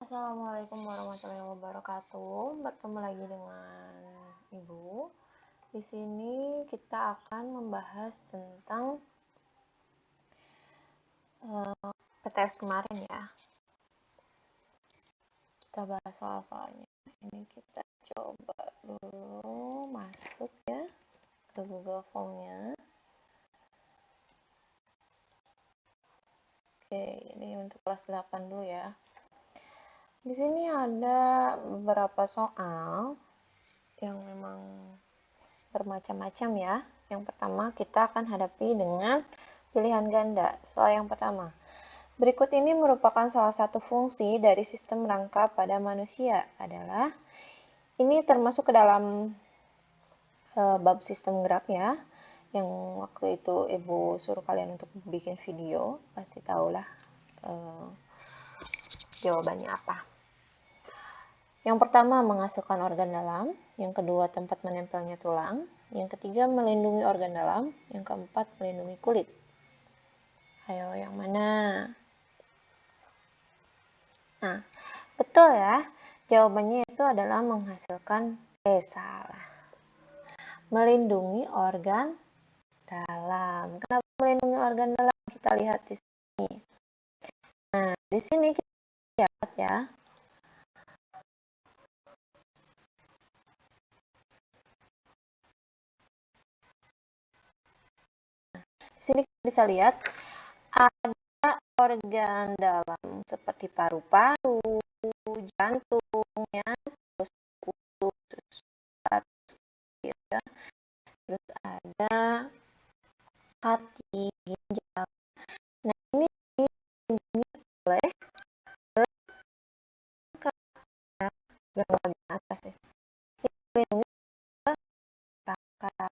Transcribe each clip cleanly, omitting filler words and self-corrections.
Assalamualaikum warahmatullahi wabarakatuh. Bertemu lagi dengan Ibu. Di sini kita akan membahas tentang PTS kemarin ya. Kita bahas soal-soalnya. Ini kita coba dulu masuk ya ke Google Form-nya. Oke, ini untuk kelas 8 dulu ya. Di sini ada beberapa soal yang memang bermacam-macam ya. Yang pertama kita akan hadapi dengan pilihan ganda. Soal yang pertama. Berikut ini merupakan salah satu fungsi dari sistem rangka pada manusia adalah ini termasuk ke dalam bab sistem gerak ya. Yang waktu itu Ibu suruh kalian untuk bikin video, pasti tahulah jawabannya apa. Yang pertama, menghasilkan organ dalam. Yang kedua, tempat menempelnya tulang. Yang ketiga, melindungi organ dalam. Yang keempat, melindungi kulit. Ayo, yang mana? Nah, betul ya. Jawabannya itu adalah menghasilkan, salah. Melindungi organ dalam. Kenapa melindungi organ dalam? Kita lihat di sini. Nah, di sini kita lihat ya. Di sini kita bisa lihat ada organ dalam seperti paru-paru, jantungnya, terus usus, ya. Terus ada hati, ginjal. Nah, ini dilindungi oleh yang bagian atas ya. Ini dilindungi oleh rangka.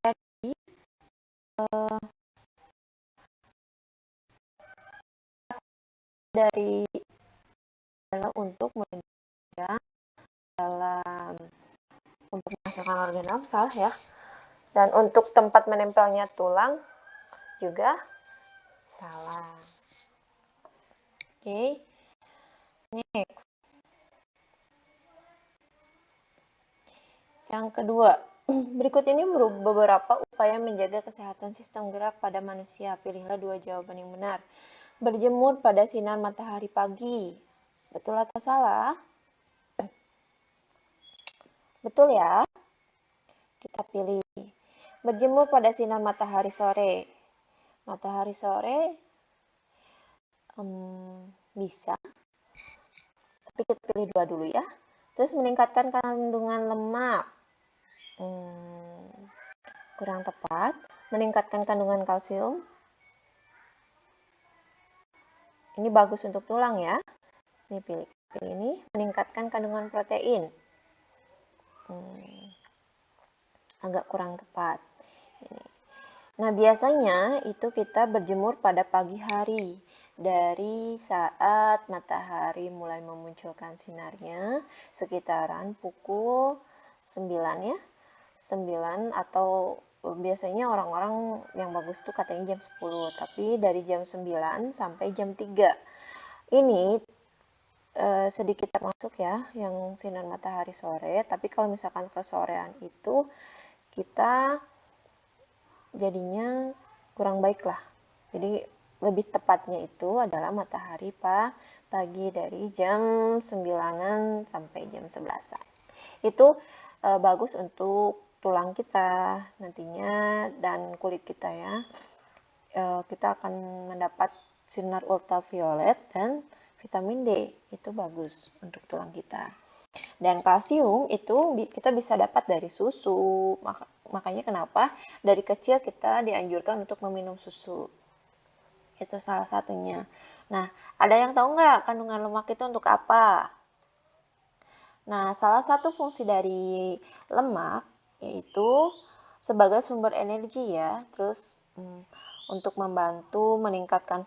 Jadi dari adalah untuk melindungi dalam untuk menghasilkan organ dalam salah ya. Dan untuk tempat menempelnya tulang juga salah. Oke. Next. Yang kedua, berikut ini beberapa upaya menjaga kesehatan sistem gerak pada manusia. Pilihlah dua jawaban yang benar. Berjemur pada sinar matahari pagi. Betul atau salah? Betul ya. Kita pilih. Berjemur pada sinar matahari sore. Matahari sore bisa. Tapi kita pilih dua dulu ya. Terus meningkatkan kandungan lemak. Kurang tepat. Meningkatkan kandungan kalsium. Ini bagus untuk tulang ya. Ini pilih ini. Meningkatkan kandungan protein. Agak kurang tepat. Ini. Nah, biasanya itu kita berjemur pada pagi hari. Dari saat matahari mulai memunculkan sinarnya, sekitaran pukul 9 ya. 9 atau biasanya orang-orang yang bagus tuh katanya jam 10, tapi dari jam 9 sampai jam 3. Ini sedikit termasuk ya yang sinar matahari sore, tapi kalau misalkan kesorean itu kita jadinya kurang baik lah. Jadi lebih tepatnya itu adalah matahari pagi dari jam 9-an sampai jam 11-an. Itu bagus untuk tulang kita nantinya dan kulit kita ya. Kita akan mendapat sinar ultraviolet dan vitamin D. Itu bagus untuk tulang kita. Dan kalsium itu kita bisa dapat dari susu. Makanya kenapa dari kecil kita dianjurkan untuk meminum susu. Itu salah satunya. Nah, ada yang tahu nggak kandungan lemak itu untuk apa? Nah, salah satu fungsi dari lemak yaitu sebagai sumber energi ya. Terus untuk membantu meningkatkan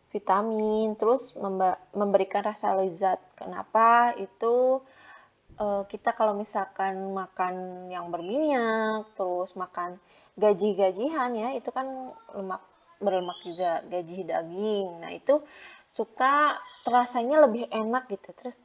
vitamin, terus memberikan rasa lezat. Kenapa? Itu kita kalau misalkan makan yang berminyak, terus makan gaji-gajian ya, itu kan lemak berlemak juga, gaji daging. Nah, itu suka rasanya lebih enak gitu. Terus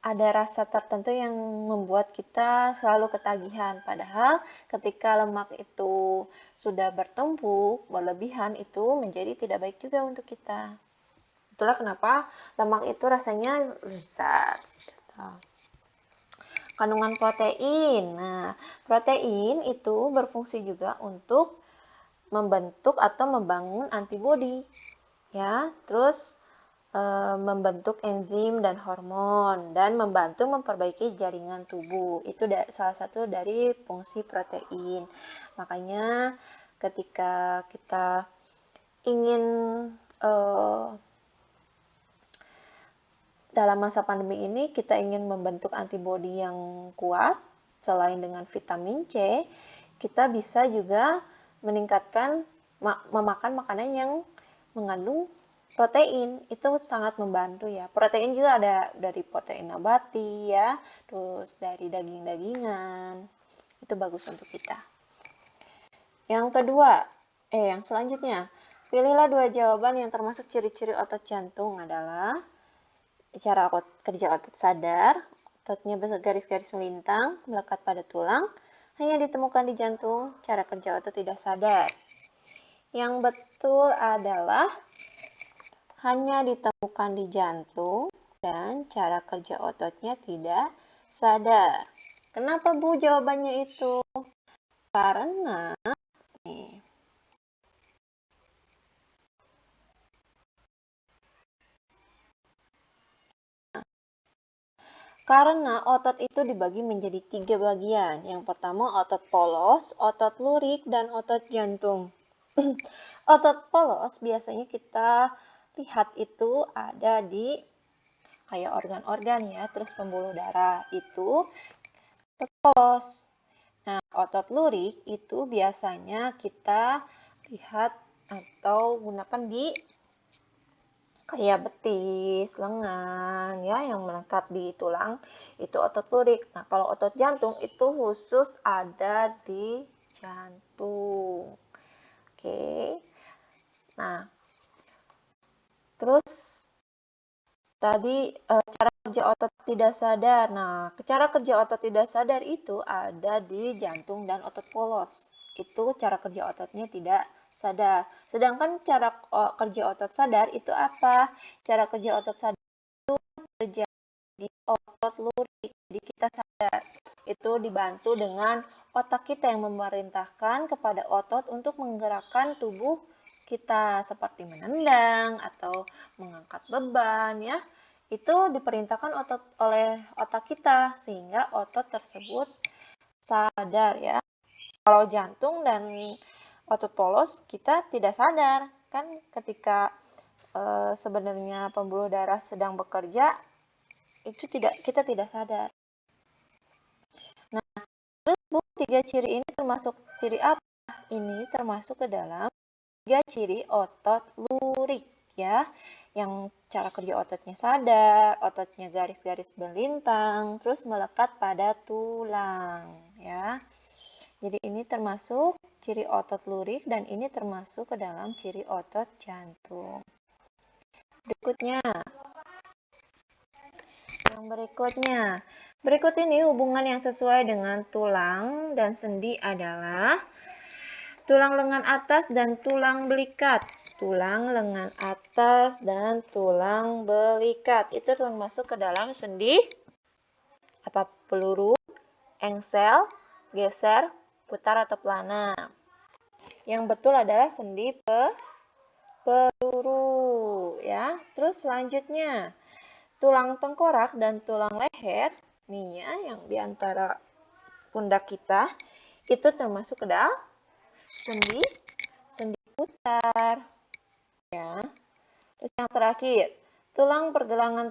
ada rasa tertentu yang membuat kita selalu ketagihan. Padahal ketika lemak itu sudah bertumpuk, berlebihan, itu menjadi tidak baik juga untuk kita. Itulah kenapa lemak itu rasanya lezat. Kandungan protein. Nah, protein itu berfungsi juga untuk membentuk atau membangun antibodi. Ya, terus membentuk enzim dan hormon dan membantu memperbaiki jaringan tubuh. Itu salah satu dari fungsi protein. Makanya ketika kita ingin dalam masa pandemi ini kita ingin membentuk antibodi yang kuat, selain dengan vitamin C, kita bisa juga meningkatkan memakan makanan yang mengandung protein. Itu sangat membantu ya. Protein juga ada dari protein nabati ya, terus dari daging-dagingan. Itu bagus untuk kita. Yang kedua, yang selanjutnya, pilihlah 2 jawaban yang termasuk ciri-ciri otot jantung adalah cara kerja otot sadar, ototnya garis-garis melintang, melekat pada tulang, hanya ditemukan di jantung, cara kerja otot tidak sadar. Yang betul adalah hanya ditemukan di jantung dan cara kerja ototnya tidak sadar. Kenapa Bu jawabannya itu? Karena nih, karena otot itu dibagi menjadi 3 bagian. Yang pertama otot polos, otot lurik, dan otot jantung. Otot polos biasanya kita lihat itu ada di kayak organ-organ ya, terus pembuluh darah itu otot polos. Nah, otot lurik itu biasanya kita lihat atau gunakan di kayak betis, lengan ya yang melekat di tulang itu otot lurik. Nah, kalau otot jantung itu khusus ada di jantung. Oke. Nah, terus tadi cara kerja otot tidak sadar. Nah, cara kerja otot tidak sadar itu ada di jantung dan otot polos. Itu cara kerja ototnya tidak sadar. Sedangkan cara kerja otot sadar itu apa? Cara kerja otot sadar itu terjadi di otot lurik. Jadi kita sadar. Itu dibantu dengan otak kita yang memerintahkan kepada otot untuk menggerakkan tubuh kita seperti menendang atau mengangkat beban ya. Itu diperintahkan oleh otak kita sehingga otot tersebut sadar ya. Kalau jantung dan otot polos kita tidak sadar kan ketika sebenarnya pembuluh darah sedang bekerja itu kita tidak sadar. Nah, terus Bu, 3 ciri ini termasuk ciri apa? Ini termasuk ke dalam 3 ciri otot lurik ya. Yang cara kerja ototnya sadar, ototnya garis-garis melintang, terus melekat pada tulang ya. Jadi ini termasuk ciri otot lurik dan ini termasuk ke dalam ciri otot jantung. Berikutnya. Yang berikutnya. Berikut ini hubungan yang sesuai dengan tulang dan sendi adalah tulang lengan atas dan tulang belikat. Tulang lengan atas dan tulang belikat. Itu termasuk ke dalam sendi apa peluru, engsel, geser, putar atau pelana. Yang betul adalah sendi peluru ya. Terus selanjutnya tulang tengkorak dan tulang leher nih ya yang diantara pundak kita itu termasuk ke dalam sendi putar ya. Terus yang terakhir tulang pergelangan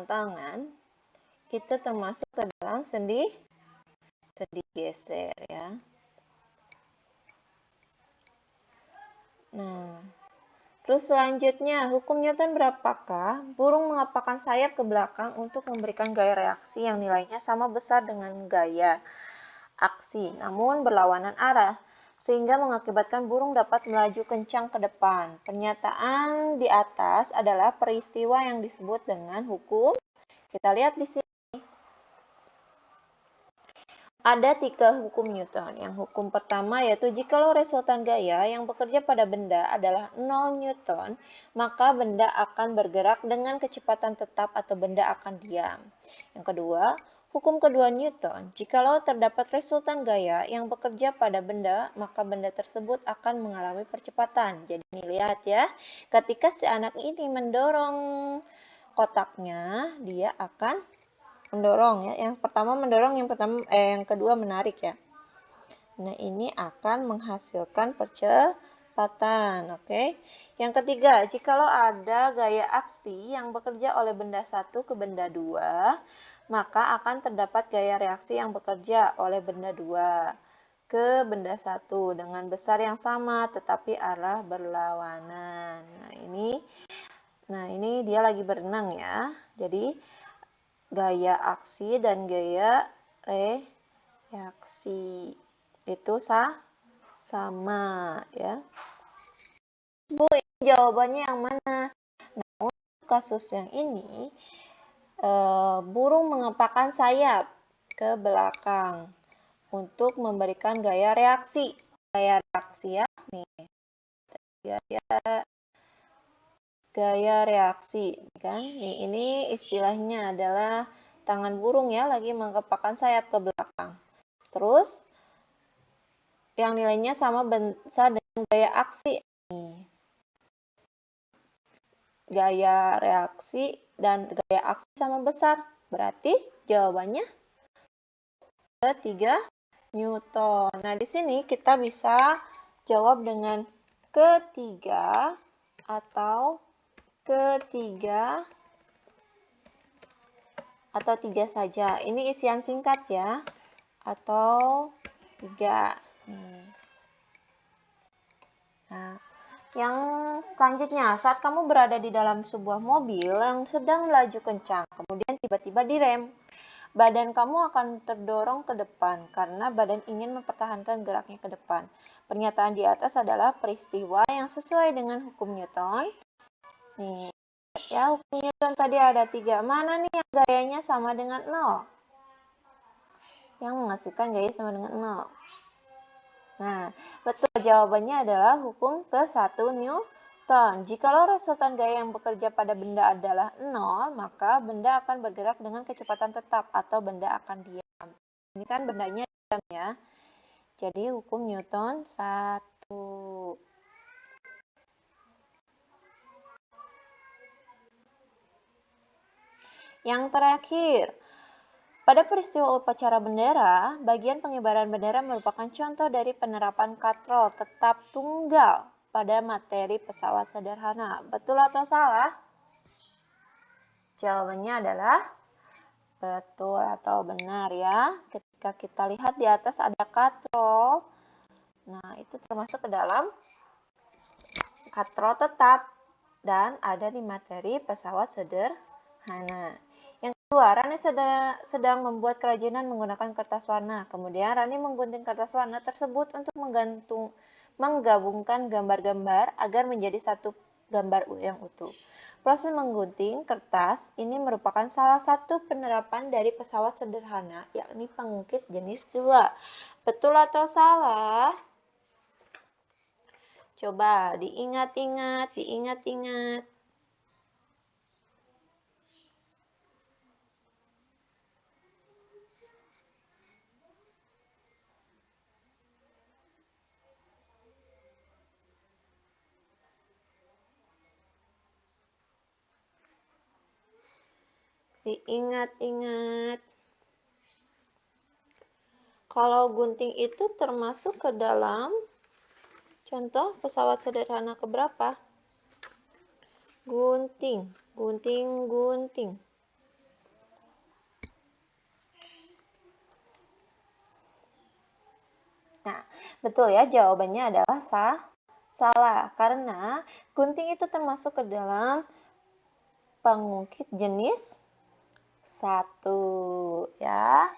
tangan itu termasuk ke dalam sendi geser ya. Nah, terus selanjutnya, hukum Newton berapakah? Burung mengepakkan sayap ke belakang untuk memberikan gaya reaksi yang nilainya sama besar dengan gaya aksi, namun berlawanan arah. sehingga mengakibatkan burung dapat melaju kencang ke depan. Pernyataan di atas adalah peristiwa yang disebut dengan hukum. Kita lihat di sini. Ada 3 hukum Newton. Yang hukum pertama yaitu jikalau resultan gaya yang bekerja pada benda adalah 0 Newton, maka benda akan bergerak dengan kecepatan tetap atau benda akan diam. Yang kedua, hukum kedua Newton, jikalau terdapat resultan gaya yang bekerja pada benda, maka benda tersebut akan mengalami percepatan. Jadi ini lihat ya, ketika si anak ini mendorong kotaknya, dia akan mendorong ya. Yang pertama mendorong, yang kedua menarik ya. Nah, ini akan menghasilkan percepatan, oke. Yang ketiga, jikalau ada gaya aksi yang bekerja oleh benda satu ke benda 2, maka akan terdapat gaya reaksi yang bekerja oleh benda 2 ke benda 1 dengan besar yang sama tetapi arah berlawanan. Nah, ini dia lagi berenang ya. Jadi gaya aksi dan gaya reaksi itu sama ya. Bu, jawabannya yang mana? Nah, untuk kasus yang ini, burung mengepakkan sayap ke belakang untuk memberikan gaya reaksi. Gaya reaksi ya, nih. Gaya reaksi kan. Ini istilahnya adalah tangan burung ya lagi mengepakkan sayap ke belakang. Terus yang nilainya sama besar dengan gaya aksi. Gaya reaksi dan gaya aksi sama besar. Berarti jawabannya ketiga Newton. Nah, di sini kita bisa jawab dengan ketiga atau ketiga atau 3 saja. Ini isian singkat ya. Atau 3. Nah, yang selanjutnya, saat kamu berada di dalam sebuah mobil yang sedang melaju kencang, kemudian tiba-tiba direm, badan kamu akan terdorong ke depan karena badan ingin mempertahankan geraknya ke depan. Pernyataan di atas adalah peristiwa yang sesuai dengan hukum Newton. Nih, ya hukum Newton tadi ada 3. Mana nih yang gayanya sama dengan 0? Yang menghasilkan gaya sama dengan 0. Nah, betul jawabannya adalah hukum ke-1 Newton. Jikalau resultan gaya yang bekerja pada benda adalah 0, maka benda akan bergerak dengan kecepatan tetap atau benda akan diam. Ini kan bendanya diam ya. Jadi hukum Newton 1. Yang terakhir, pada peristiwa upacara bendera, bagian pengibaran bendera merupakan contoh dari penerapan katrol tetap tunggal pada materi pesawat sederhana. Betul atau salah? Jawabannya adalah betul atau benar ya. Ketika kita lihat di atas ada katrol. Nah, itu termasuk ke dalam katrol tetap dan ada di materi pesawat sederhana. Kedua, Rani sedang membuat kerajinan menggunakan kertas warna. Kemudian Rani menggunting kertas warna tersebut untuk menggabungkan gambar-gambar agar menjadi satu gambar yang utuh. Proses menggunting kertas ini merupakan salah satu penerapan dari pesawat sederhana, yakni pengukit jenis 2. Betul atau salah? Coba diingat-ingat. Diingat-ingat. Kalau gunting itu termasuk ke dalam contoh pesawat sederhana keberapa? Gunting. Nah, betul ya, jawabannya adalah salah. Karena gunting itu termasuk ke dalam pengukit jenis 1 ya.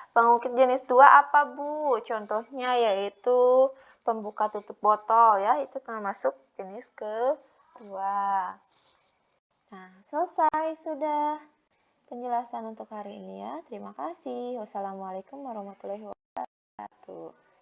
Pengukit jenis 2 apa Bu? Contohnya yaitu pembuka tutup botol ya, itu termasuk jenis kedua. Nah, selesai sudah penjelasan untuk hari ini ya. Terima kasih. Wassalamualaikum warahmatullahi wabarakatuh.